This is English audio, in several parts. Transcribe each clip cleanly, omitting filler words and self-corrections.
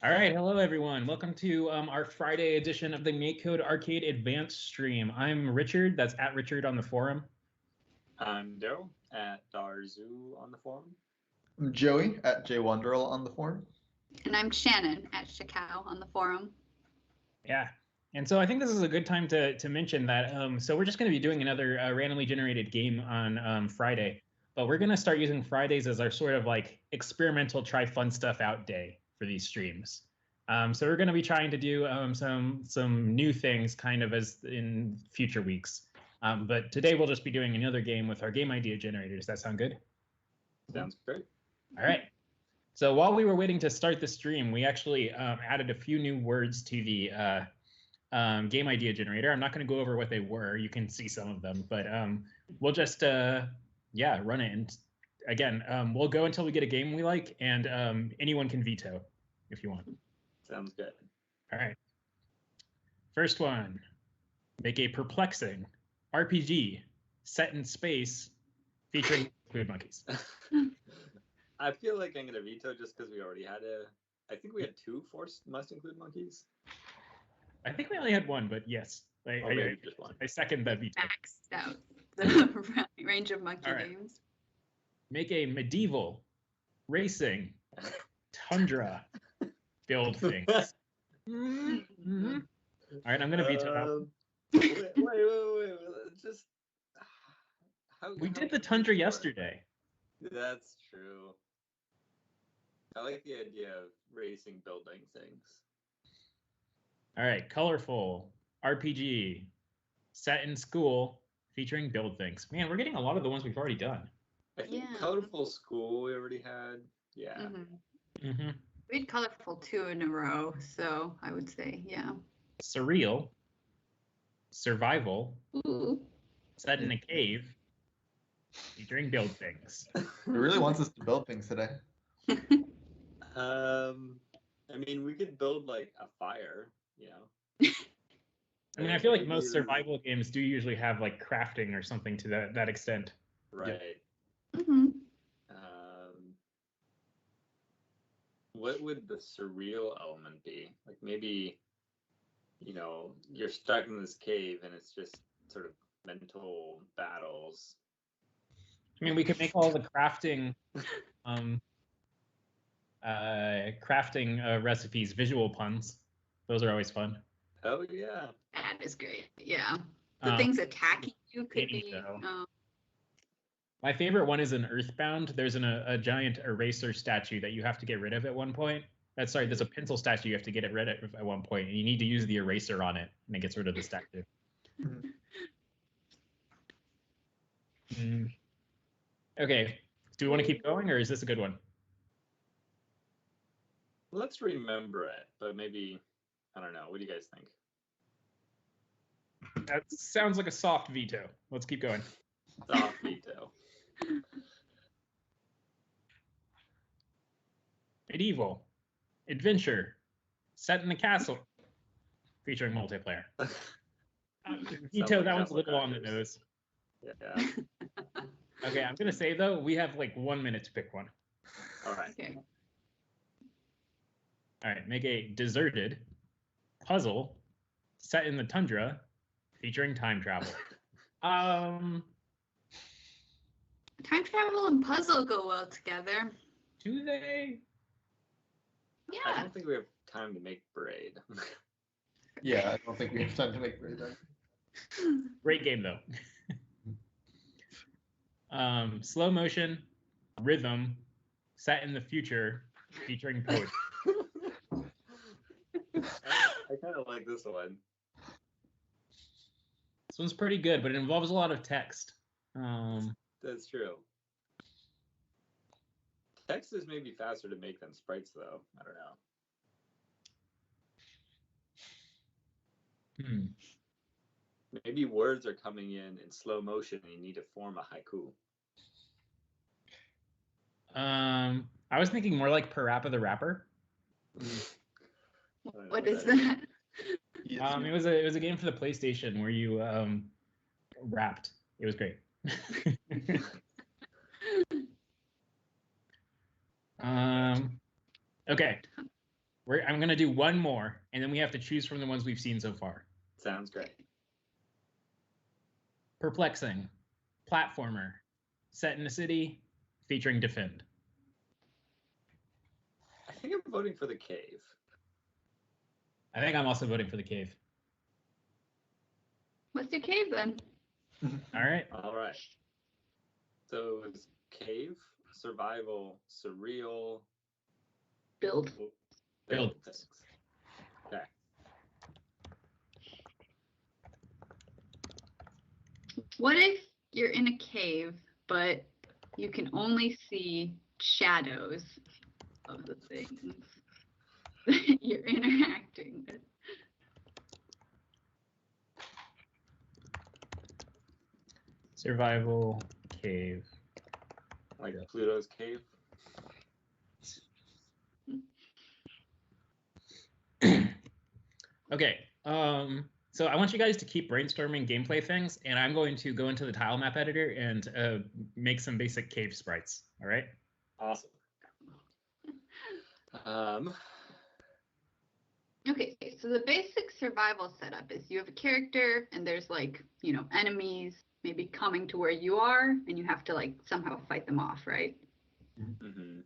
All right, hello everyone. Welcome to our Friday edition of the MakeCode Arcade Advanced stream. I'm Richard, that's at Richard on the forum. I'm Daryl, at Darzoo on the forum. I'm Joey, at jwanderl on the forum. And I'm Shannon, at Shakao on the forum. Yeah, and so I think this is a good time to mention that, so we're just going to be doing another randomly generated game on Friday, but we're going to start using Fridays as our sort of like experimental try fun stuff out day for these streams. So we're going to be trying to do some new things kind of as in future weeks. But today we'll just be doing another game with our game idea generator. Does that sound good? Sounds great. All right. So while we were waiting to start the stream, we actually added a few new words to the game idea generator. I'm not going to go over what they were. You can see some of them, but we'll just run it. And again, we'll go until we get a game we like, and anyone can veto if you want. Sounds good. All right. First one, make a perplexing RPG set in space featuring food monkeys. I feel like I'm going to veto just because we already had I think we had two forced must include monkeys. I think we only had one, but yes. Just one. I second that veto. Maxed out the range of monkey names. Make a medieval racing tundra build things. Mm-hmm. All right, I'm going to veto that. Wait. Just we did the tundra yesterday. That's true. I like the idea of racing building things. All right, colorful RPG set in school featuring build things. Man, we're getting a lot of the ones we've already done. I think colorful school we already had. Yeah. Mm-hmm. Mm-hmm. We had colorful 2 in a row, so I would say, yeah. Surreal, survival, Ooh. set in a cave, featuring build things. It really wants us to build things today. I mean, we could build like a fire, you know. I mean, I feel like most survival games do usually have like crafting or something to that extent. Right. Mm-hmm. What would the surreal element be? Like maybe, you know, you're stuck in this cave and it's just sort of mental battles. I mean, we could make all the crafting recipes visual puns. Those are always fun. Oh yeah, that is great. Yeah, the things attacking you could be. My favorite one is in Earthbound. There's a giant eraser statue that you have to get rid of at one point. There's a pencil statue you have to get rid of at one point, and you need to use the eraser on it, and it gets rid of the statue. Okay, do we want to keep going, or is this a good one? Let's remember it, but maybe, I don't know. What do you guys think? That sounds like a soft veto. Let's keep going. Soft veto. Medieval adventure set in a castle featuring multiplayer. Veto, that one's a little on the nose. Yeah. Okay, I'm gonna say though, we have like 1 minute to pick one. All right. Okay. All right, make a deserted puzzle set in the tundra featuring time travel. Time travel and puzzle go well together. Do they? Yeah. I don't think we have time to make braid. Yeah, I don't think we have time to make braid. Great game though. Slow motion, rhythm, set in the future, featuring poetry. I kind of like this one. This one's pretty good, but it involves a lot of text. That's true. Text is maybe faster to make than sprites, though. I don't know. Maybe words are coming in slow motion and you need to form a haiku. I was thinking more like Parappa the Rapper. What is that? It was a game for the PlayStation where you rapped. It was great. Okay. I'm going to do one more, and then we have to choose from the ones we've seen so far. Sounds great. Perplexing, platformer, set in a city, featuring defend. I think I'm voting for the cave. I think I'm also voting for the cave. Let's do cave then. All right. All right. So it's cave, survival, surreal, Build. Build. things. Okay. What if you're in a cave, but you can only see shadows of the things that you're interacting with? Survival, cave. Like Pluto's cave. Okay. So I want you guys to keep brainstorming gameplay things, and I'm going to go into the tile map editor and make some basic cave sprites. All right. Awesome. Okay, so the basic survival setup is you have a character and there's like, enemies maybe coming to where you are and you have to like somehow fight them off, right? Mm-hmm.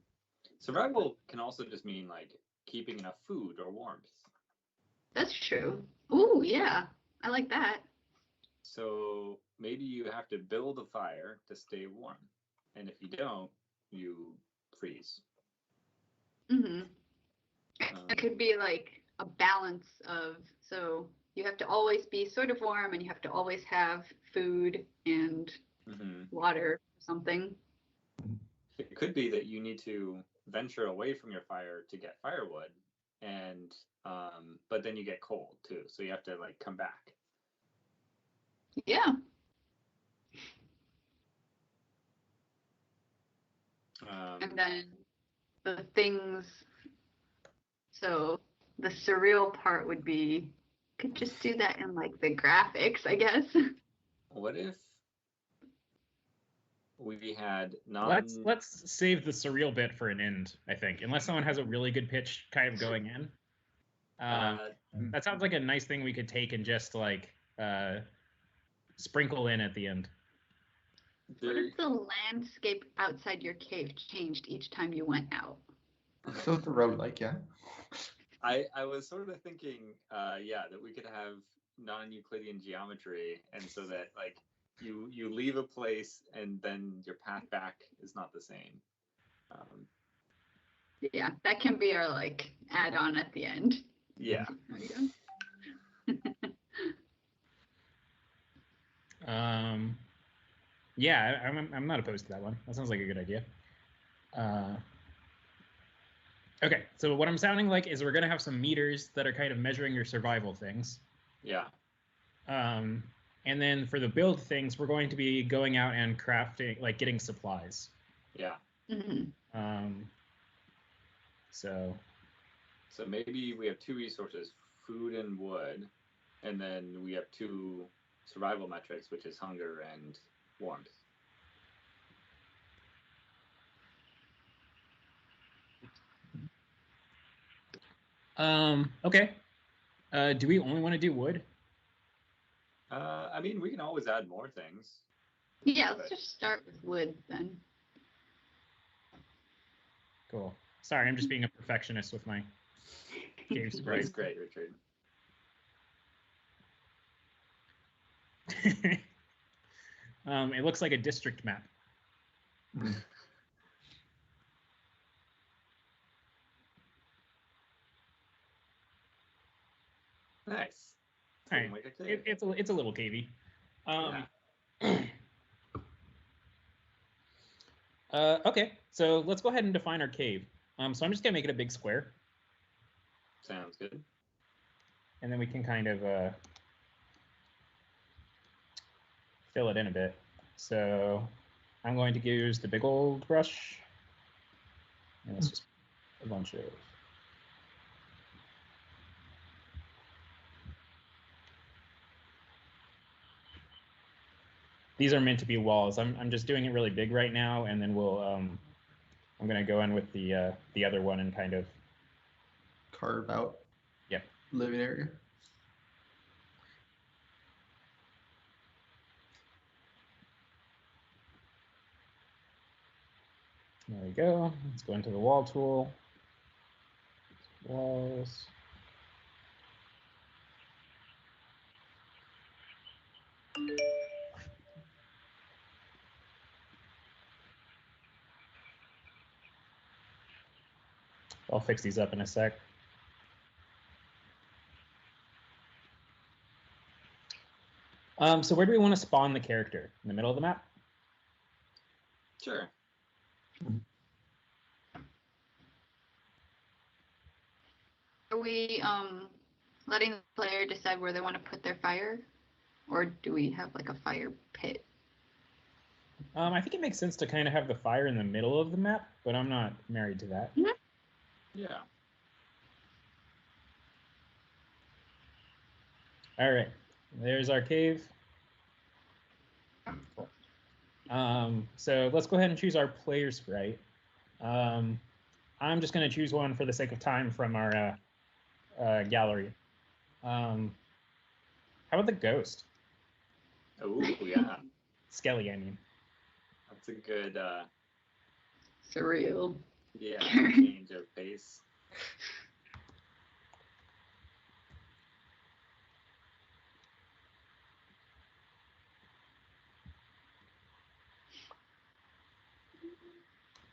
Survival can also just mean like keeping enough food or warmth. That's true. Ooh, yeah, I like that. So maybe you have to build a fire to stay warm. And if you don't, you freeze. Mm-hmm. It could be like a balance of, so you have to always be sort of warm and you have to always have food and water or something. It could be that you need to venture away from your fire to get firewood, and but then you get cold too, so you have to like come back. Yeah. And then the things, so the surreal part would be, could just do that in like the graphics, I guess. What if we had non? Let's save the surreal bit for an end, I think, unless someone has a really good pitch kind of going in. That sounds like a nice thing we could take and just like sprinkle in at the end. What if the landscape outside your cave changed each time you went out? So it's a roguelike, yeah. I was sort of thinking, that we could have non-Euclidean geometry, and so that like you leave a place and then your path back is not the same. Yeah, that can be our like add-on at the end. Yeah. Yeah, I'm not opposed to that one. That sounds like a good idea. Okay, so what I'm sounding like is we're gonna have some meters that are kind of measuring your survival things. Yeah. And then for the build things, we're going to be going out and crafting, like getting supplies. Yeah. So maybe we have two resources, food and wood, and then we have two survival metrics, which is hunger and warmth. Okay. Do we only want to do wood? I mean, we can always add more things. Yeah, let's just start with wood then. Cool. Sorry, I'm just being a perfectionist with my cave sprites. That's great, Richard. It looks like a district map. Nice. All right. Like a cave. It's a little cavey. Okay, so let's go ahead and define our cave. So I'm just gonna make it a big square. Sounds good. And then we can kind of fill it in a bit. So I'm going to use the big old brush. And it's just a bunch of... These are meant to be walls. I'm just doing it really big right now, and then we'll I'm gonna go in with the other one and kind of carve out Yep. living area. There we go. Let's go into the wall tool. Walls. I'll fix these up in a sec. So where do we want to spawn the character? In the middle of the map? Sure. Are we letting the player decide where they want to put their fire? Or do we have like a fire pit? I think it makes sense to kind of have the fire in the middle of the map, but I'm not married to that. Mm-hmm. Yeah. All right, there's our cave. So let's go ahead and choose our player sprite. I'm just going to choose one for the sake of time from our gallery. How about the ghost? Oh, yeah. Skelly, I mean. That's a good, Surreal. yeah, change of pace.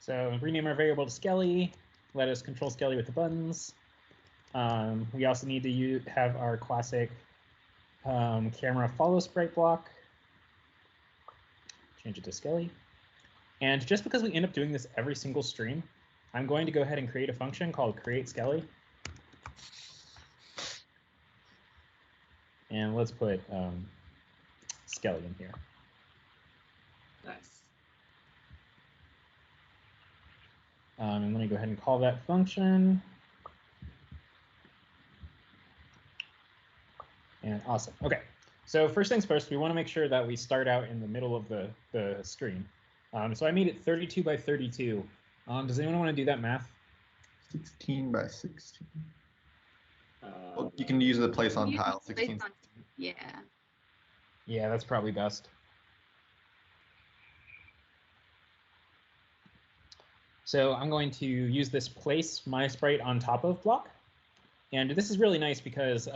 So rename our variable to Skelly. Let us control Skelly with the buttons. We also need to have our classic camera follow sprite block. Change it to Skelly. And just because we end up doing this every single stream, I'm going to go ahead and create a function called create Skelly. And let's put Skelly in here. Nice. And let me go ahead and call that function. And awesome. Okay. So first things first, we want to make sure that we start out in the middle of the screen. So I made it 32 by 32. Does anyone want to do that math? 16 by 16. Well, you can use the place on tile 16. Yeah. Yeah, that's probably best. So I'm going to use this place my sprite on top of block. And this is really nice because,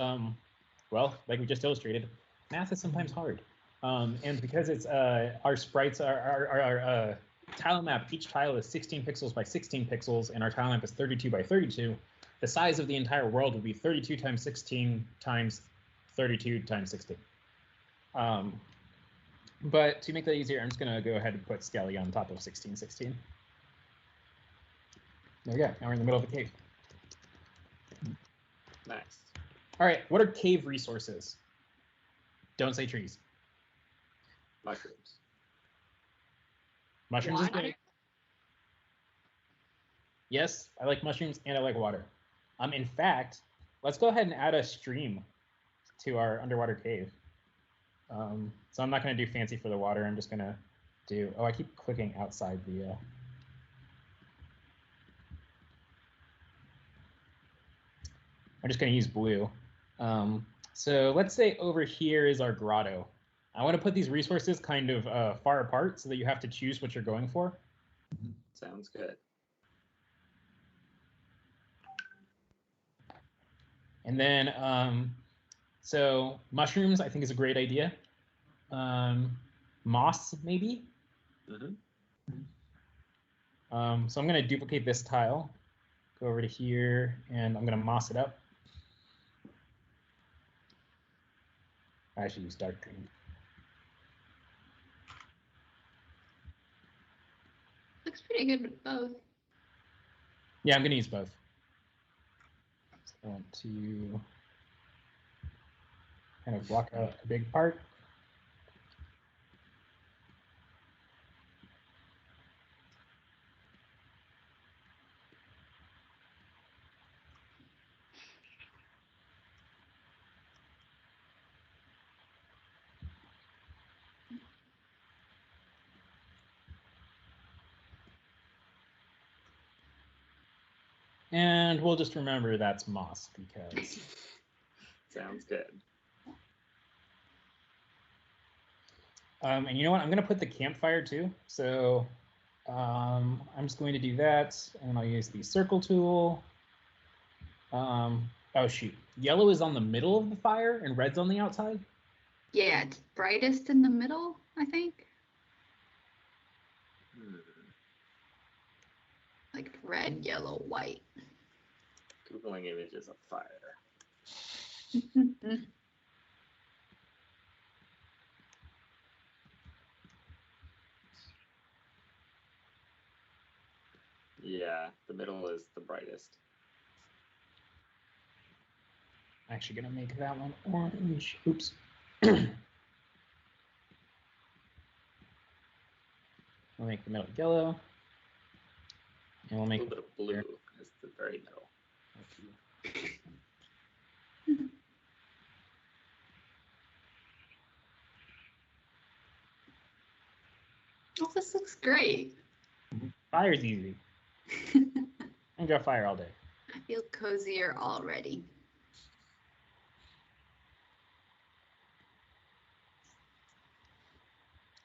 well, like we just illustrated, math is sometimes hard. And because it's our sprites, our tile map, each tile is 16 pixels by 16 pixels, and our tile map is 32 by 32, the size of the entire world would be 32 times 16 times 32 times 16. But to make that easier, I'm just going to go ahead and put Skelly on top of 16, 16. There we go. Now we're in the middle of the cave. Nice. All right. What are cave resources? Don't say trees. Mushrooms. Mushrooms is Water. great. Yes, I like mushrooms and I like water. In fact, let's go ahead and add a stream to our underwater cave. So I'm not going to do fancy for the water. I'm just going to do. Oh, I keep clicking outside the. I'm just going to use blue. So let's say over here is our grotto. I want to put these resources kind of far apart so that you have to choose what you're going for. Sounds good. And then, so mushrooms, I think, is a great idea. Moss, maybe? Mm-hmm. So I'm going to duplicate this tile, go over to here, and I'm going to moss it up. I should use dark green. Looks pretty good with both. Yeah, I'm going to use both. So I want to kind of block out a big part. And we'll just remember that's moss because... Sounds good. And you know what? I'm going to put the campfire too. So I'm just going to do that, and I'll use the circle tool. Oh, shoot. Yellow is on the middle of the fire, and red's on the outside? Yeah, it's brightest in the middle, I think. Like red, yellow, white. Googling images of fire. Yeah, the middle is the brightest. I'm actually going to make that one orange. Oops. We'll make the middle yellow. And we'll make a little bit of blue as the very middle. Oh, this looks great. Fire's easy. I got fire all day. I feel cozier already.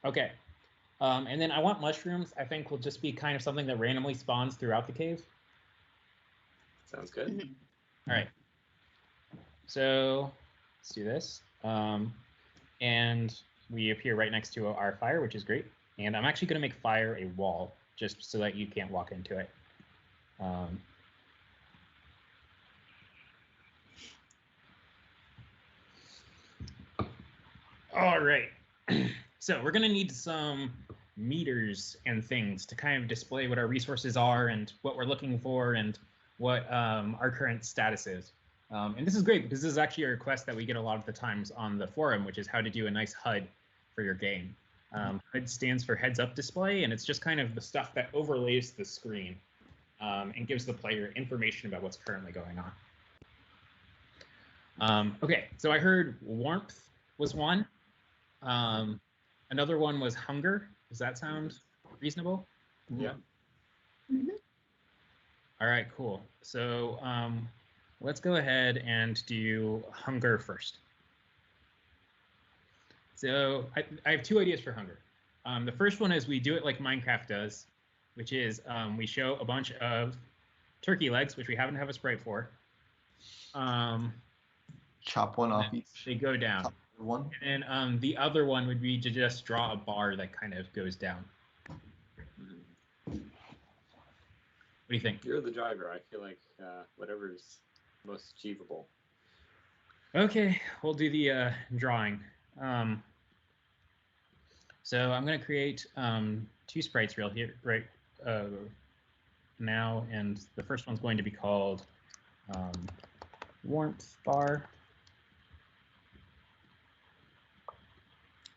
Okay. And then I want mushrooms. I think will just be kind of something that randomly spawns throughout the cave. Sounds good. Mm-hmm. All right. So let's do this. And we appear right next to our fire, which is great. And I'm actually going to make fire a wall just so that you can't walk into it. All right. So we're going to need some meters and things to kind of display what our resources are and what we're looking for and what our current status is. And this is great because this is actually a request that we get a lot of the times on the forum, which is how to do a nice HUD for your game. HUD stands for heads up display, and it's just kind of the stuff that overlays the screen and gives the player information about what's currently going on. Okay, so I heard warmth was one. Another one was hunger. Does that sound reasonable? Yeah. Mm-hmm. All right, cool. So let's go ahead and do hunger first. So I have two ideas for hunger. The first one is we do it like Minecraft does, which is we show a bunch of turkey legs, which we happen to have a sprite for. Chop one off each. They go down. Chop one. And then the other one would be to just draw a bar that kind of goes down. What do you think? You're the driver. I feel like whatever's most achievable. Okay, we'll do the drawing. So I'm going to create two sprites right now, and the first one's going to be called warmth bar,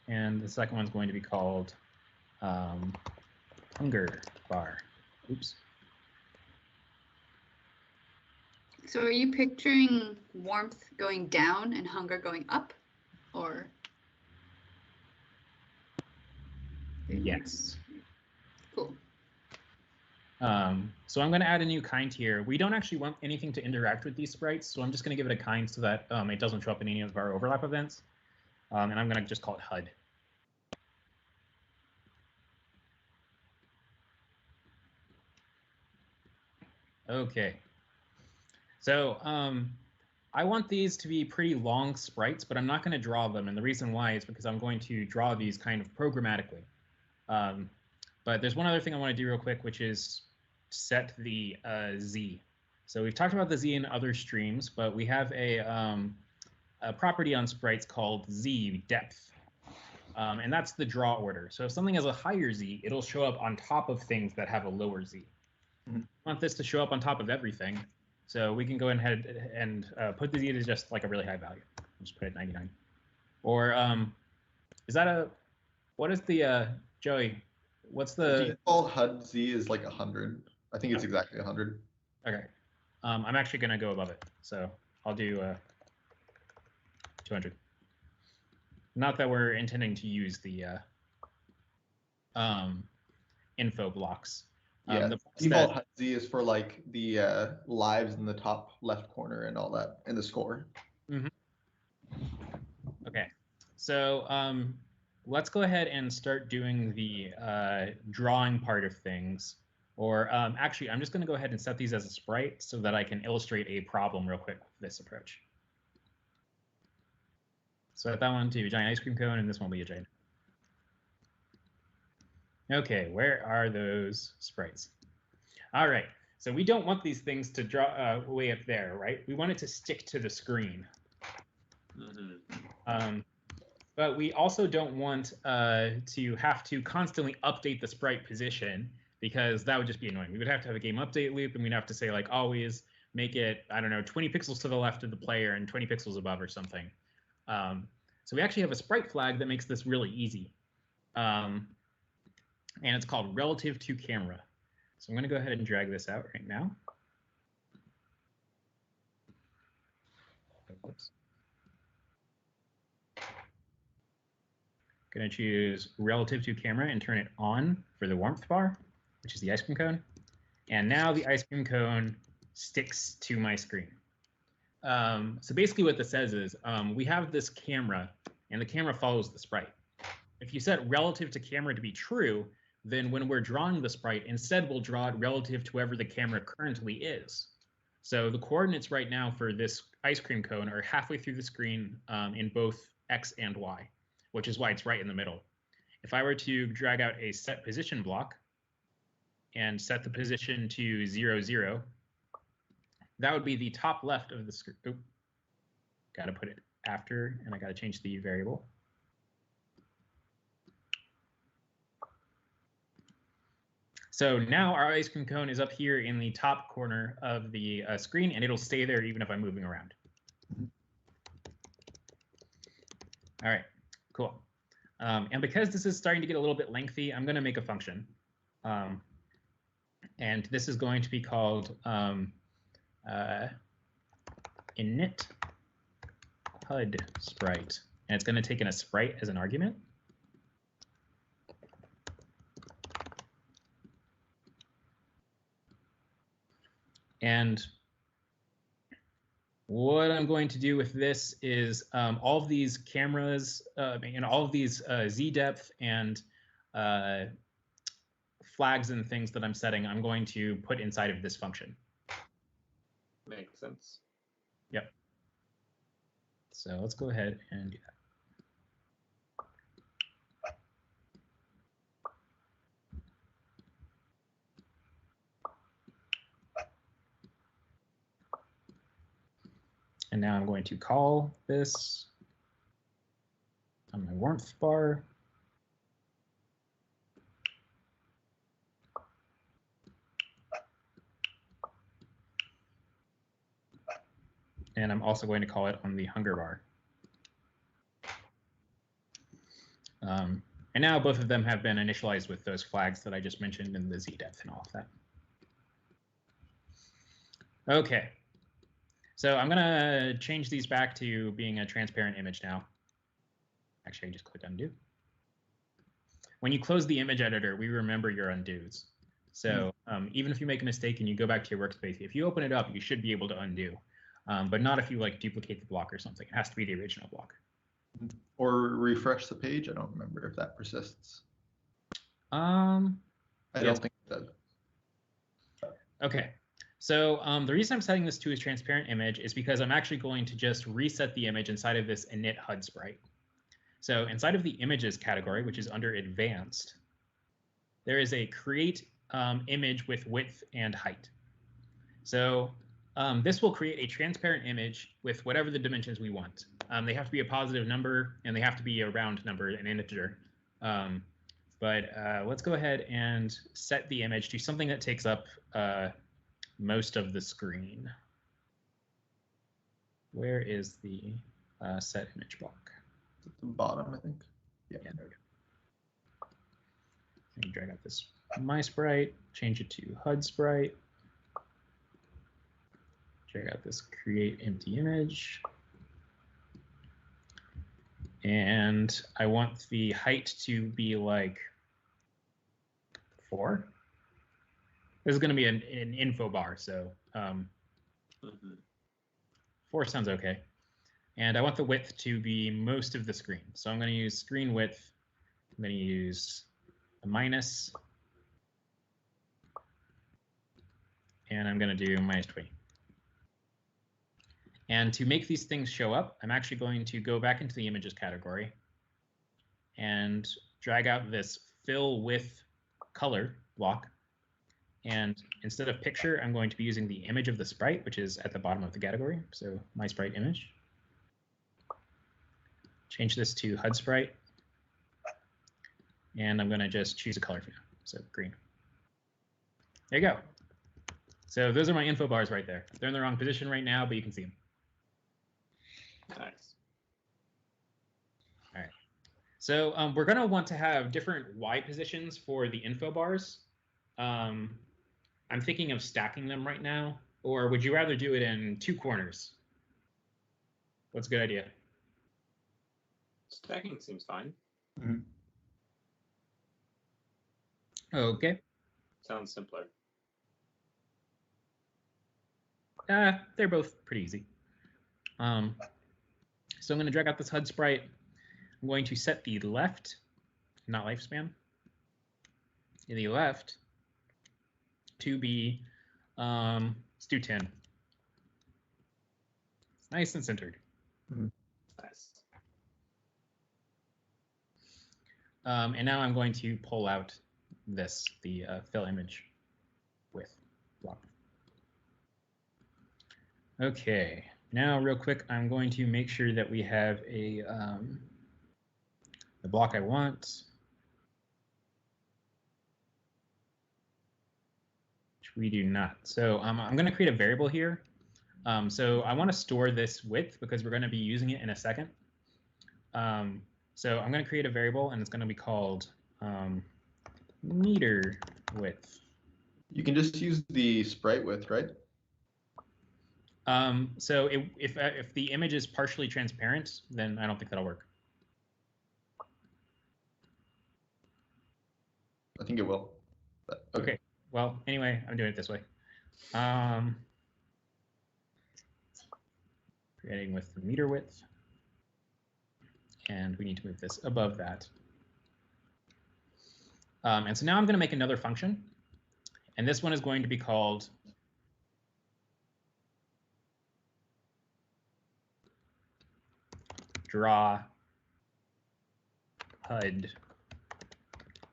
and the second one's going to be called hunger bar. Oops. So are you picturing warmth going down and hunger going up, or? Yes. Cool. So I'm going to add a new kind here. We don't actually want anything to interact with these sprites, so I'm just going to give it a kind so that it doesn't show up in any of our overlap events. And I'm going to just call it HUD. Okay. So I want these to be pretty long sprites, but I'm not going to draw them. And the reason why is because I'm going to draw these kind of programmatically. But there's one other thing I want to do real quick, which is set the Z. So we've talked about the Z in other streams, but we have a property on sprites called Z, depth. And that's the draw order. So if something has a higher Z, it'll show up on top of things that have a lower Z. Mm-hmm. I want this to show up on top of everything. So we can go ahead and put the Z to just like a really high value. I'll just put it at 99. Or is that a, what is the, Joey, what's the default HUD Z is like 100. I think it's exactly 100. Okay. I'm actually going to go above it. So I'll do 200. Not that we're intending to use the info blocks. Yeah, default HUD-Z is for like the lives in the top left corner and all that, and the score. Okay, so let's go ahead and start doing the drawing part of things. Or actually, I'm just going to go ahead and set these as a sprite so that I can illustrate a problem real quick with this approach. So that one to a giant ice cream cone, and this one will be a giant. Okay, where are those sprites? All right, so we don't want these things to draw way up there, right? We want it to stick to the screen. But we also don't want to have to constantly update the sprite position, because that would just be annoying. We would have to have a game update loop, and we'd have to say, like, always make it, I don't know, 20 pixels to the left of the player and 20 pixels above or something. So we actually have a sprite flag that makes this really easy. And it's called relative to camera. So I'm going to go ahead and drag this out right now. Oops. Going to choose relative to camera and turn it on for the warmth bar, which is the ice cream cone. And now the ice cream cone sticks to my screen. So basically what this says is we have this camera, and the camera follows the sprite. If you set relative to camera to be true, then when we're drawing the sprite, instead we'll draw it relative to wherever the camera currently is. So the coordinates right now for this ice cream cone are halfway through the screen in both X and Y, which is why it's right in the middle. If I were to drag out a set position block and set the position to 0, 0, that would be the top left of the screen. Oop. Got to put it after, and I got to change the variable. So now our ice cream cone is up here in the top corner of the screen, and it'll stay there even if I'm moving around. All right, cool. And because this is starting to get a little bit lengthy, I'm going to make a function. And this is going to be called init HUD sprite. And it's going to take in a sprite as an argument. And what I'm going to do with this is all of these cameras and all of these Z depth and flags and things that I'm setting, I'm going to put inside of this function. Makes sense. Yep. So let's go ahead and do that. And now I'm going to call this on my warmth bar. And I'm also going to call it on the hunger bar. And now both of them have been initialized with those flags that I just mentioned in the Z depth and all of that. Okay. So I'm going to change these back to being a transparent image now. Actually, I just click undo. When you close the image editor, we remember your undos. So even if you make a mistake and you go back to your workspace, if you open it up, you should be able to undo. But not if you like duplicate the block or something. It has to be the original block. Or refresh the page. I don't remember if that persists. I don't think it does. Okay. So the reason I'm setting this to a transparent image is because I'm actually going to just reset the image inside of this init HUD sprite. So inside of the images category, which is under advanced, there is a create image with width and height. So this will create a transparent image with whatever the dimensions we want. They have to be a positive number, and they have to be a round number, an integer. But let's go ahead and set the image to something that takes up most of the screen. Where is the set image block? At the bottom, I think. Yeah, there we go. Let me drag out this my sprite, change it to HUD sprite. Check out this create empty image. And I want the height to be like 4. This is going to be an info bar, so 4 sounds okay. And I want the width to be most of the screen. So I'm going to use screen width. I'm going to use a minus. And I'm going to do -20. And to make these things show up, I'm actually going to go back into the images category and drag out this fill with color block. And instead of picture, I'm going to be using the image of the sprite, which is at the bottom of the category. So my sprite image. Change this to HUD sprite. And I'm going to just choose a color for now. So green. There you go. So those are my info bars right there. They're in the wrong position right now, but you can see them. Nice. All right. So we're going to want to have different Y positions for the info bars. I'm thinking of stacking them right now, or would you rather do it in 2 corners? What's a good idea? Stacking seems fine. Mm-hmm. Okay. Sounds simpler. They're both pretty easy. So I'm going to drag out this HUD sprite. I'm going to set the left, not lifespan, the left to be let's do 10. It's nice and centered. Nice. And now I'm going to pull out this, the fill image with block. Okay, now real quick, I'm going to make sure that we have a the block I want. Which we do not. So I'm going to create a variable here. So I want to store this width because we're going to be using it in a second. So I'm going to create a variable, and it's going to be called meter width. You can just use the sprite width, right? So if the image is partially transparent, then I don't think that'll work. I think it will. But, okay. Well, anyway, I'm doing it this way. Creating with the meter width. And we need to move this above that. And so now I'm going to make another function. And this one is going to be called draw HUD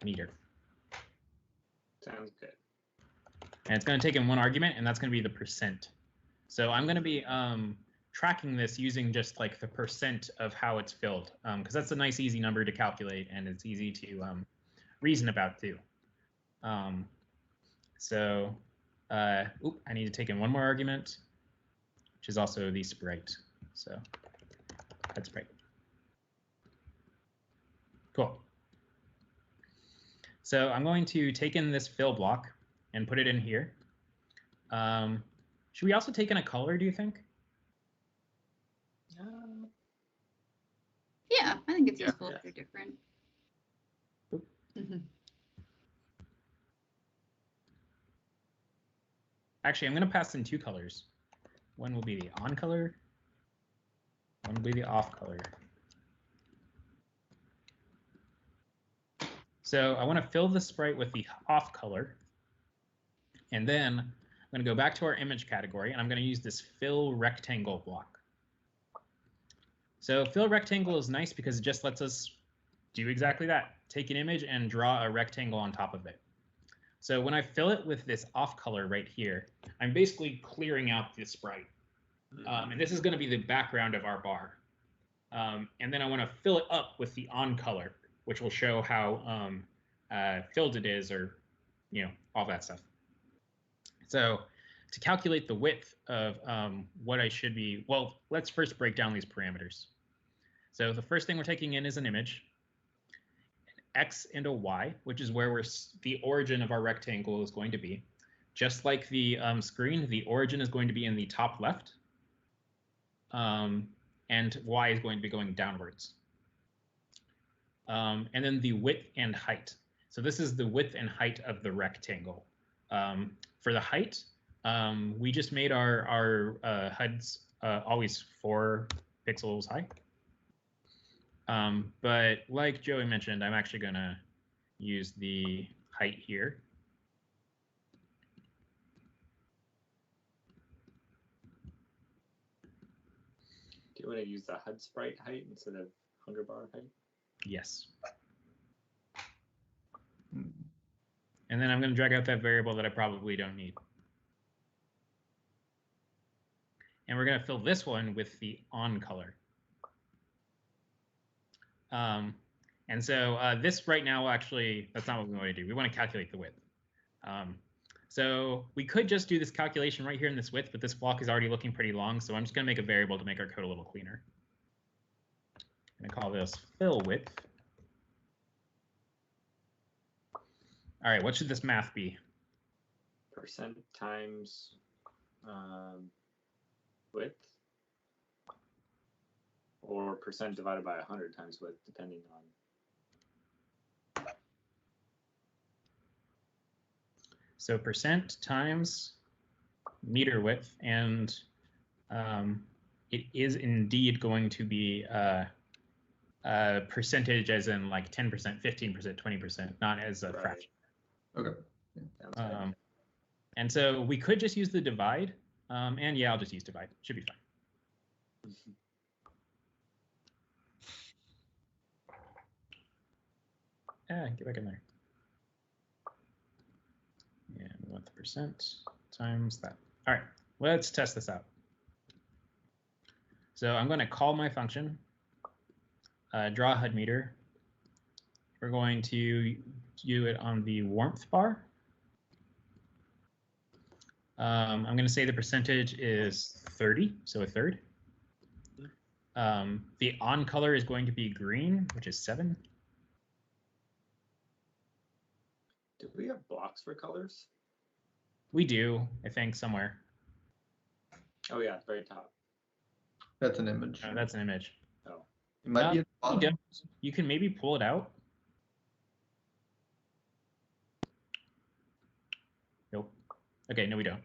meter. Sounds good. And it's going to take in one argument, and that's going to be the %. So I'm going to be tracking this using just like the % of how it's filled, because that's a nice, easy number to calculate, and it's easy to reason about too. I need to take in one more argument, which is also the sprite. So that's sprite. Cool. So I'm going to take in this fill block and put it in here. Should we also take in a color, do you think? Yeah, I think it's useful if they're different. Actually, I'm going to pass in 2 colors. One will be the on color. One will be the off color. So I want to fill the sprite with the off color. And then I'm going to go back to our image category, and I'm going to use this fill rectangle block. So fill rectangle is nice because it just lets us do exactly that. Take an image and draw a rectangle on top of it. So when I fill it with this off color right here, I'm basically clearing out the sprite. And this is going to be the background of our bar. And then I want to fill it up with the on color, which will show how filled it is, or all that stuff. So to calculate the width of what I should be, well, let's first break down these parameters. So the first thing we're taking in is an image, an X and a Y, which is where the origin of our rectangle is going to be. Just like the screen, the origin is going to be in the top left, and Y is going to be going downwards. And then the width and height. So this is the width and height of the rectangle. For the height, we just made our HUDs always 4 pixels high. But like Joey mentioned, I'm actually going to use the height here. Do you want to use the HUD sprite height instead of hunger bar height? Yes. And then I'm going to drag out that variable that I probably don't need. And we're going to fill this one with the on color. And so this right now, actually, that's not what we want to do. We want to calculate the width. So we could just do this calculation right here in this width, but this block is already looking pretty long. So I'm just going to make a variable to make our code a little cleaner. I'm going to call this fill width. All right, what should this math be? Percent times width, or percent divided by 100 times width, depending on. So percent times meter width, and it is indeed going to be a percentage as in like 10%, 15%, 20%, not as a fraction. Okay. And so we could just use the divide, and yeah, I'll just use divide. Should be fine. Get back in there. And we want the percent times that. All right, let's test this out. So I'm going to call my function, draw HUD meter. We're going to do it on the warmth bar. I'm going to say the percentage is 30, so a third. The on color is going to be green, which is 7. Do we have blocks for colors? We do, I think, somewhere. Oh yeah, very top. That's an image. That's an image. Oh. It might be at the bottom. You can maybe pull it out. Nope. Okay, no, we don't.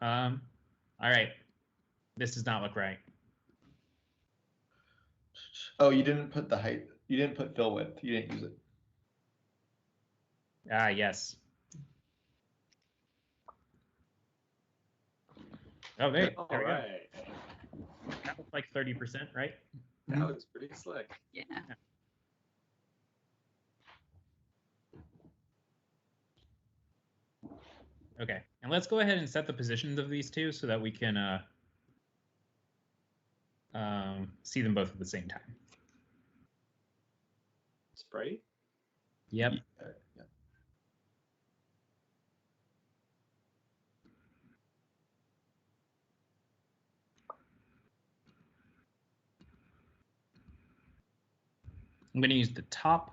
All right. This does not look right. Oh, you didn't put the height. You didn't put fill width. You didn't use it. Ah, yes. Oh, there we go. That looks like 30%, right? That was pretty slick. Yeah. Okay, and let's go ahead and set the positions of these two so that we can see them both at the same time. Sprite? Yep. Yeah. I'm going to use the top.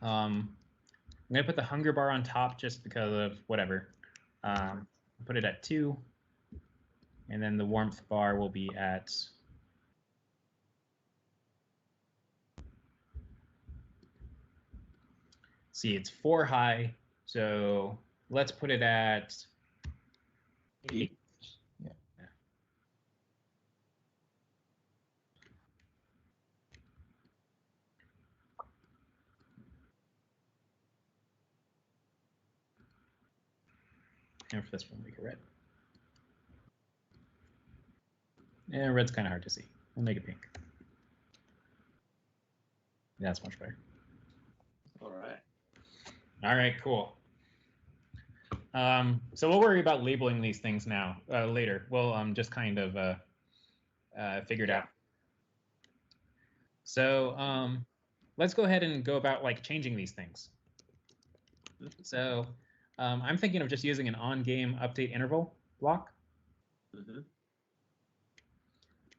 I'm going to put the hunger bar on top just because of whatever. Put it at 2. And then the warmth bar will be at... See, it's 4 high. So let's put it at 8. Yeah. And for this one, make it red. And red's kind of hard to see. We'll make it pink. Yeah, that's much better. All right. All right, cool. So we'll worry about labeling these things now, later. We'll just kind of figure it out. So let's go ahead and go about like changing these things. So I'm thinking of just using an on-game update interval block. Mm-hmm.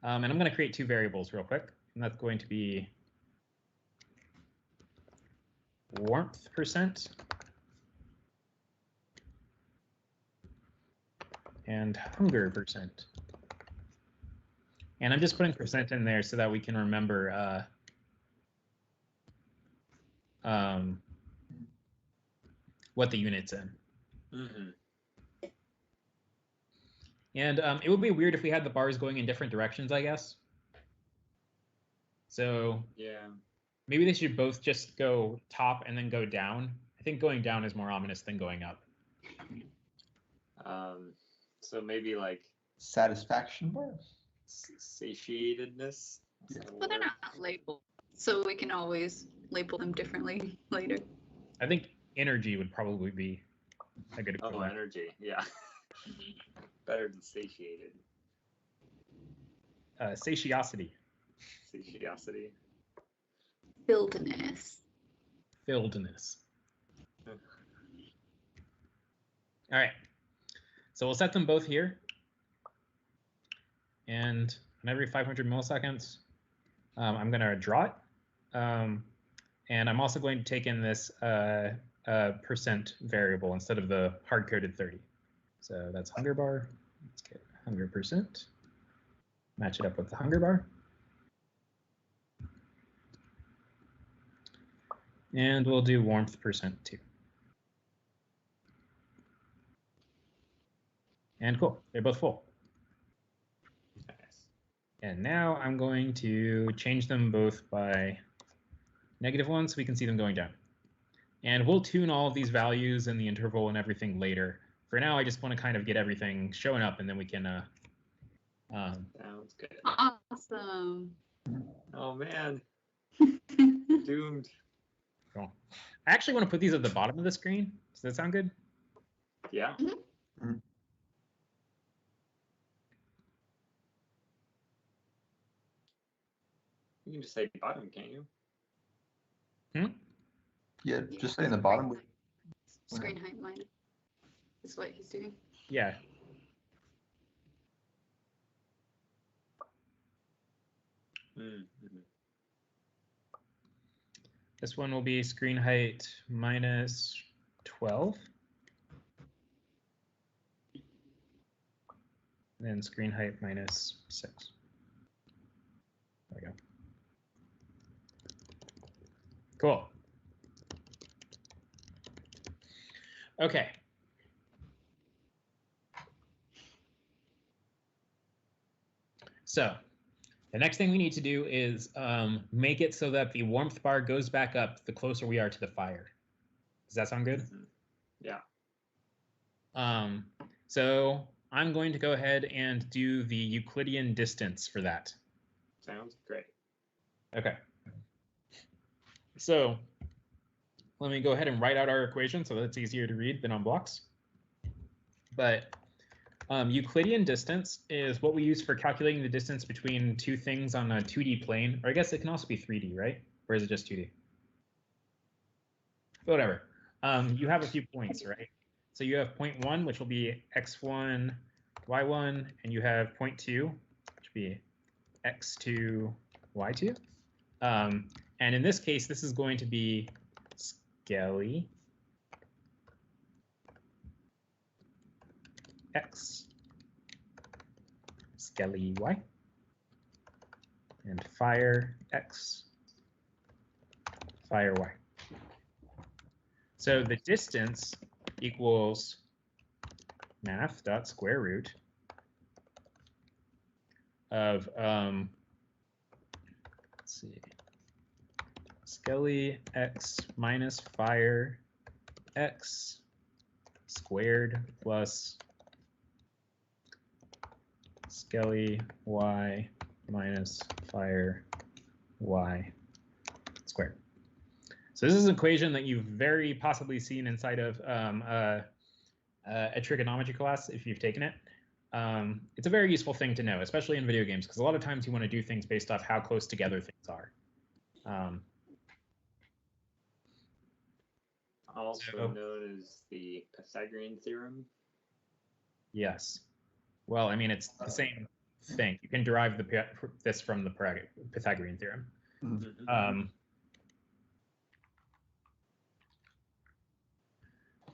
And I'm going to create 2 variables real quick. And that's going to be warmth percent and hunger percent. And I'm just putting percent in there so that we can remember what the unit's in. Mm-hmm. And it would be weird if we had the bars going in different directions, I guess. So yeah, maybe they should both just go top and then go down. I think going down is more ominous than going up. So maybe like satisfaction bar? Satiatedness. Yeah. But they're not labeled, so we can always label them differently later. I think energy would probably be a good equivalent. Oh, energy, yeah. Better than satiated. Satiosity. Satiosity. Filledness. Filledness. All right. So we'll set them both here. And on every 500 milliseconds, I'm going to draw it. And I'm also going to take in this percent variable instead of the hard-coded 30. So that's hunger bar. Let's get 100%. Match it up with the hunger bar. And we'll do warmth percent too. And cool, they're both full. Nice. And now I'm going to change them both by -1 so we can see them going down. And we'll tune all of these values in the interval and everything later. For now, I just want to kind of get everything showing up, and then we can. Sounds good. Awesome. Oh man, doomed. Cool. I actually want to put these at the bottom of the screen. Does that sound good? Yeah. Mm-hmm. You can just say bottom, can't you? Yeah, just saying the bottom. Screen height minus is what he's doing. Yeah. Mm-hmm. This one will be screen height -12. And then screen height -6. There we go. Cool. Okay. So the next thing we need to do is make it so that the warmth bar goes back up the closer we are to the fire. Does that sound good? Mm-hmm. Yeah. So I'm going to go ahead and do the Euclidean distance for that. Sounds great. Okay. So let me go ahead and write out our equation so that's easier to read than on blocks. But Euclidean distance is what we use for calculating the distance between two things on a 2D plane, or I guess it can also be 3D, right? Or is it just 2D? Whatever. You have a few points, right? So you have point 1, which will be x1, y1, and you have point 2, which will be x2, y2. And in this case, this is going to be Skelly x, Skelly y, and fire x, fire y. So the distance equals math.square root of let's see, Skelly x minus fire x squared plus Skelly y minus fire y squared. So this is an equation that you've very possibly seen inside of a trigonometry class if you've taken it. It's a very useful thing to know, especially in video games, because a lot of times you want to do things based off how close together things are. Also known as the Pythagorean theorem. Yes. Well, I mean, it's the same thing. You can derive this from the Pythagorean theorem. Mm-hmm.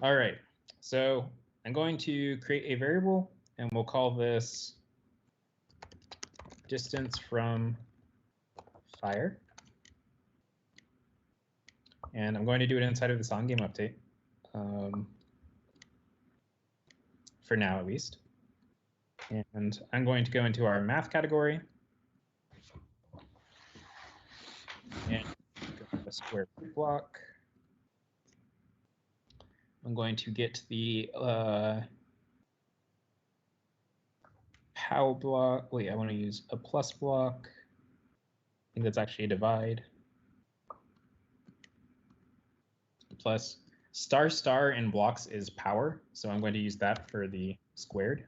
All right. So I'm going to create a variable, and we'll call this distance from fire. And I'm going to do it inside of this on-game update. for now at least. And I'm going to go into our math category and go to a square root block. I'm going to get the POW block. Wait, I want to use a plus block. I think that's actually a divide. Plus star star in blocks is power, so I'm going to use that for the squared.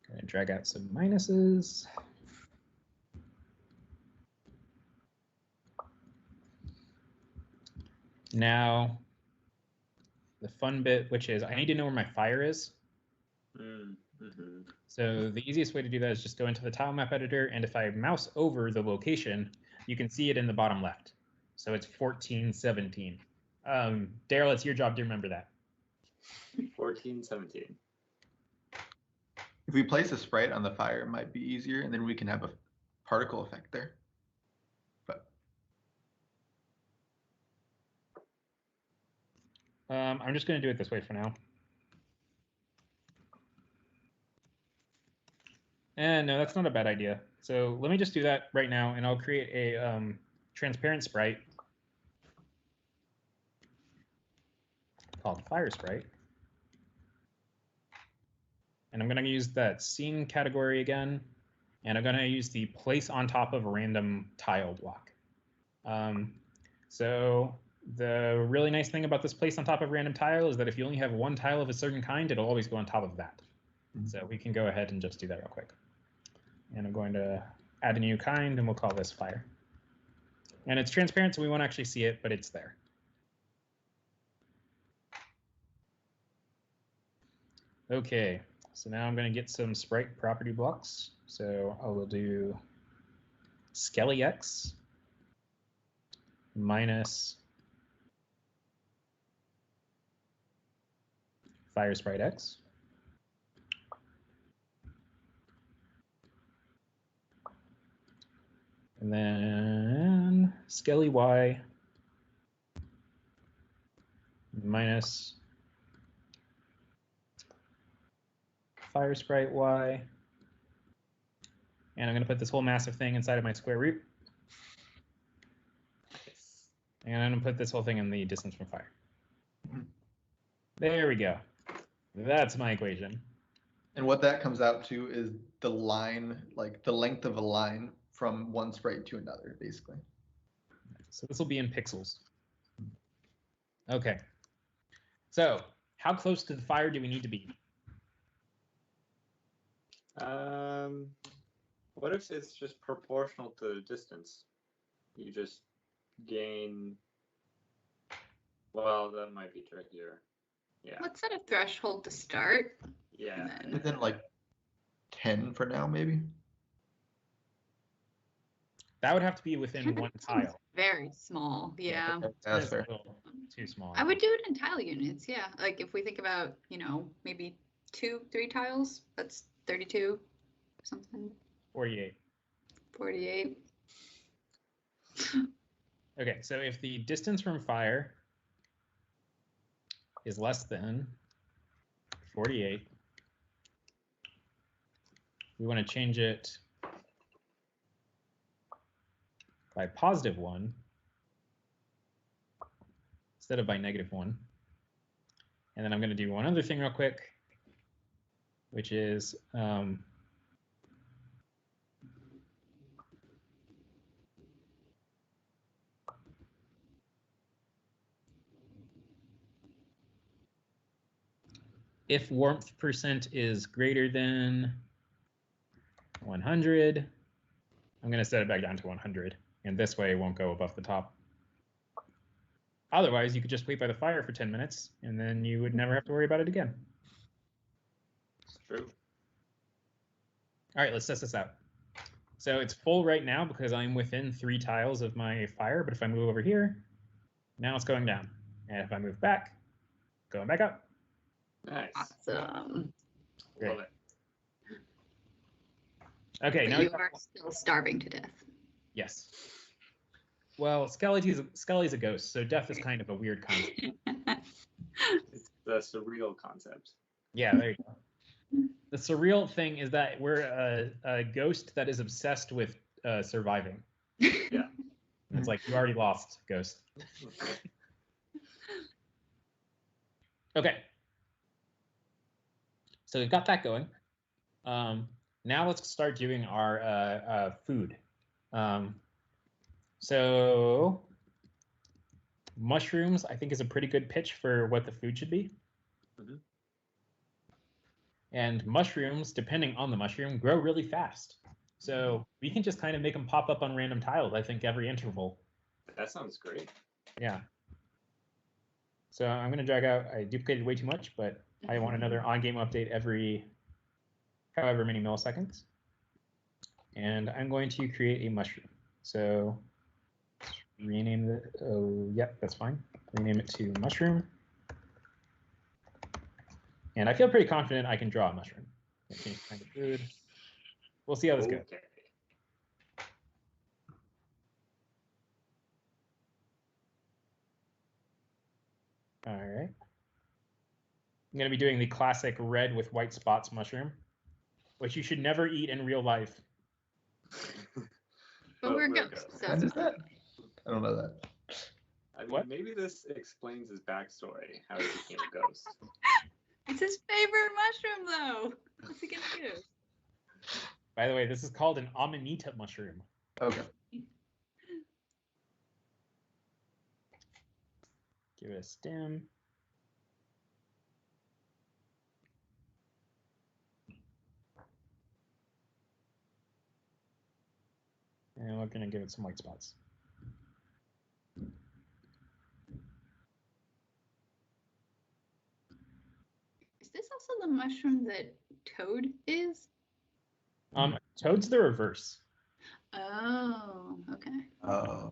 Going to drag out some minuses. Now, the fun bit, which is I need to know where my fire is. So the easiest way to do that is just go into the tile map editor, and if I mouse over the location, you can see it in the bottom left. So it's 1417. Daryl, it's your job to remember that. 1417. If we place a sprite on the fire, it might be easier, and then we can have a particle effect there. But I'm just going to do it this way for now. And no, that's not a bad idea. So let me just do that right now, and I'll create a transparent sprite called Fire Sprite. And I'm going to use that scene category again, and I'm going to use the place on top of a random tile block. So the really nice thing about this place on top of random tile is that if you only have one tile of a certain kind, it'll always go on top of that. So we can go ahead and just do that real quick. And I'm going to add a new kind, and we'll call this fire. And it's transparent, so we won't actually see it, but it's there. Okay, so now I'm going to get some sprite property blocks. So I will do Skelly X minus Fire Sprite X. And then Skelly Y minus Fire Sprite Y. And I'm going to put this whole massive thing inside of my square root. And I'm going to put this whole thing in the distance from fire. There we go. That's my equation. And what that comes out to is the line, like the length of a line from one sprite to another, basically. So this will be in pixels. Okay. So how close to the fire do we need to be? What if it's just proportional to the distance? You just gain. Well, that might be trickier. Yeah. Let's set a threshold to start. Yeah. And then like 10 for now, maybe. That would have to be within one tile. Very small, yeah. That's fair. Too small. I would do it in tile units, yeah. Like if we think about, maybe 2-3 tiles, that's 32 or something. 48. 48. Okay, so if the distance from fire is less than 48, we want to change it by +1 instead of by -1. And then I'm going to do one other thing real quick, which is if warmth percent is greater than 100, I'm going to set it back down to 100. And this way it won't go above the top. Otherwise, you could just wait by the fire for 10 minutes, and then you would never have to worry about it again. It's true. All right, let's test this out. So it's full right now because I'm within 3 tiles of my fire, but if I move over here, now it's going down. And if I move back, going back up. Nice. Awesome. Great. Love it. Okay, But now you are still starving to death. yes. Well, Skelly's a ghost, so death is kind of a weird concept. It's the surreal concept. Yeah, there you go. The surreal thing is that we're a ghost that is obsessed with surviving. Yeah. And it's like, you already lost, ghost. Okay. So we've got that going. Now let's start doing our food. So mushrooms, I think, is a pretty good pitch for what the food should be. Mm-hmm. And mushrooms, depending on the mushroom, grow really fast. So we can just kind of make them pop up on random tiles, I think, every interval. That sounds great. Yeah. So I'm going to drag out, I duplicated way too much, but I want another on-game update every however many milliseconds. And I'm going to create a mushroom. So rename the, oh, yep, that's fine. Rename it to mushroom. And I feel pretty confident I can draw a mushroom. Change kind of food. We'll see how this goes. All right. I'm going to be doing the classic red with white spots mushroom, which you should never eat in real life. But we're ghosts. So When is that? I don't know that. I mean, What? maybe this explains his backstory, how he became a ghost. It's his favorite mushroom, though. What's he gonna do? By the way, this is called an amanita mushroom. Okay. Give it a stem. And we're going to give it some white spots. Is this also the mushroom that Toad is? Toad's the reverse. Oh, okay. Oh.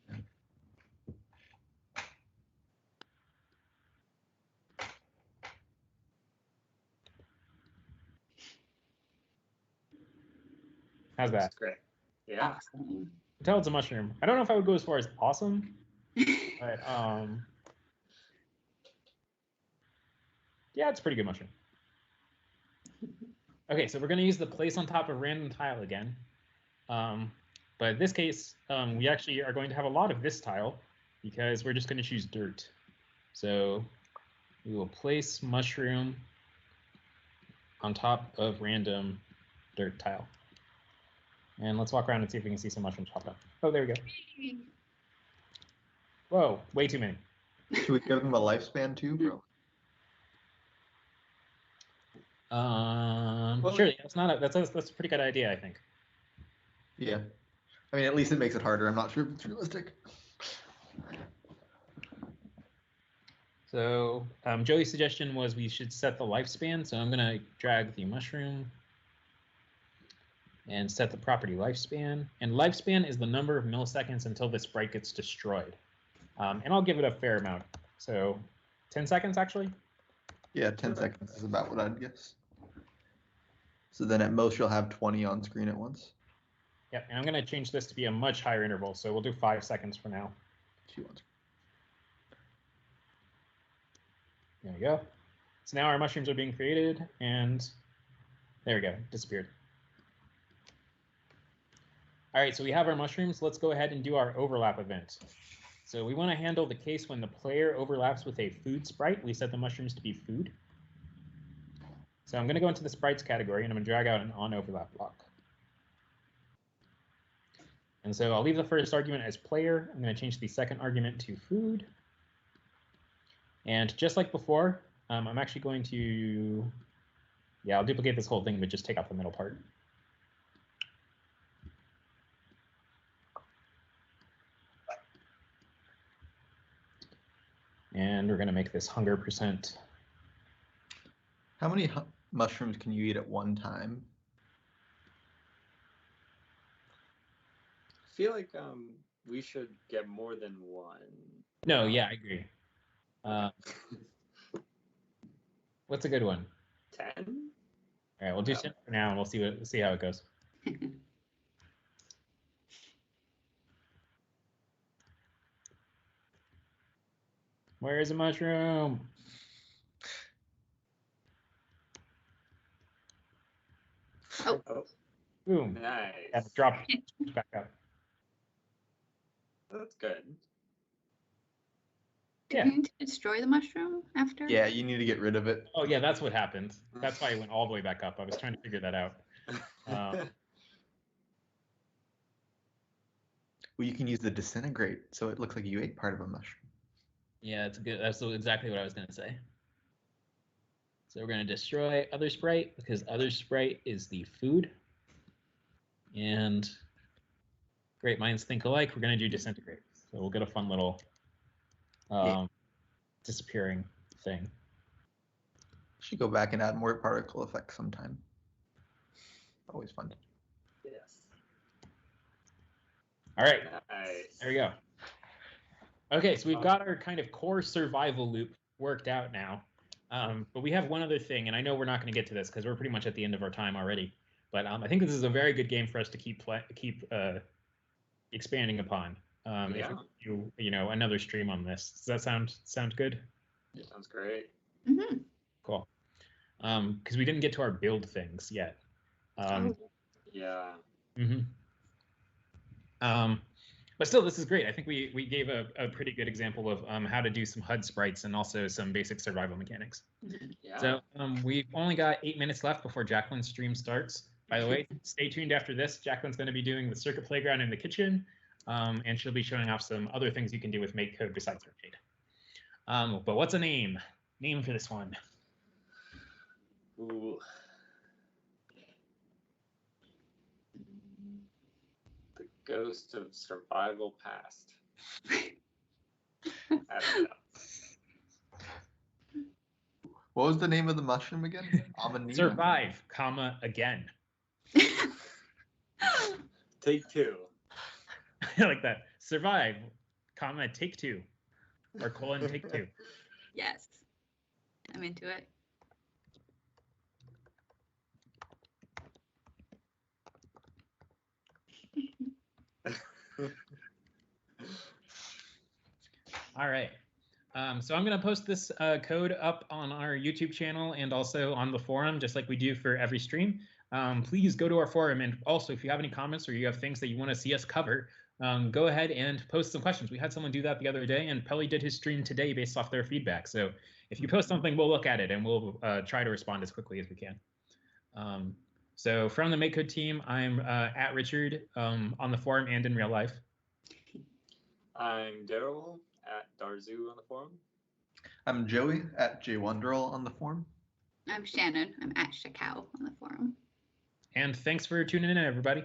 How's that? That's great. Yeah. Awesome. Toad's a mushroom. I don't know if I would go as far as awesome, but yeah, it's a pretty good mushroom. Okay, so we're going to use the place on top of random tile again. But in this case, we actually are going to have a lot of this tile because we're just going to choose dirt. So we will place mushroom on top of random dirt tile. And let's walk around and see if we can see some mushrooms pop up. Oh, there we go. Whoa, way too many. Should we give them a lifespan too, bro? Well, sure. That's a pretty good idea, I think. Yeah. I mean, at least it makes it harder. I'm not sure if it's realistic. So Joey's suggestion was we should set the lifespan. So I'm going to drag the mushroom and set the property lifespan. And lifespan is the number of milliseconds until the sprite gets destroyed. And I'll give it a fair amount. So 10 seconds, actually? Yeah, 10 seconds is about what I'd guess. So then at most you'll have 20 on screen at once. Yeah, and I'm going to change this to be a much higher interval. So we'll do 5 seconds for now. There we go. So now our mushrooms are being created, and there we go, disappeared. All right, so we have our mushrooms. Let's go ahead and do our overlap event. So we want to handle the case when the player overlaps with a food sprite. We set the mushrooms to be food. So I'm going to go into the sprites category, and I'm going to drag out an on-overlap block. And so I'll leave the first argument as player. I'm going to change the second argument to food. And just like before, I'm actually going to, yeah, I'll duplicate this whole thing, but just take out the middle part. And we're going to make this hunger %. How many mushrooms can you eat at one time? I feel like we should get more than one. No, yeah, I agree. What's a good one? 10? All right, we'll do 10 for now, and we'll see how it goes. Where is a mushroom? Oh. Boom. Nice. Yeah, drop back up. That's good. Do you need to destroy the mushroom after? Yeah, you need to get rid of it. Oh, yeah, that's what happened. That's why it went all the way back up. I was trying to figure that out. Well, you can use the disintegrate, so it looks like you ate part of a mushroom. Yeah, it's good. That's exactly what I was going to say. So we're going to destroy other sprite because other sprite is the food. And great minds think alike. We're going to do disintegrate. So we'll get a fun little disappearing thing. Should go back and add more particle effects sometime. Always fun. Yes. All right. Nice. There we go. Okay, so we've got our kind of core survival loop worked out now. But we have one other thing, and I know we're not going to get to this because we're pretty much at the end of our time already. But I think this is a very good game for us to keep expanding upon. If we do, another stream on this. Does that sound good? It sounds great. Mm-hmm. Cool. Because we didn't get to our build things yet. Yeah. Mm-hmm. But still, this is great. I think we gave a pretty good example of how to do some HUD sprites and also some basic survival mechanics. Yeah. So we've only got 8 minutes left before Jacqueline's stream starts. By the way, stay tuned after this. Jacqueline's going to be doing the circuit playground in the kitchen, and she'll be showing off some other things you can do with MakeCode besides Arcade. But what's a name? Name for this one? Ooh. The Ghost of Survival Past. I don't know. What was the name of the mushroom again? Amanita? Survive, again. Take two. I like that. Survive, take two. Or : take two. Yes. I'm into it. All right. So I'm going to post this code up on our YouTube channel and also on the forum, just like we do for every stream. Please go to our forum. And also, if you have any comments or you have things that you want to see us cover, go ahead and post some questions. We had someone do that the other day, and Pelly did his stream today based off their feedback. So if you post something, we'll look at it, and we'll try to respond as quickly as we can. So from the MakeCode team, I'm at Richard on the forum and in real life. I'm Daryl at Darzu on the forum. I'm Joey at JWonderl on the forum. I'm Shannon. I'm at Shakao on the forum. And thanks for tuning in, everybody.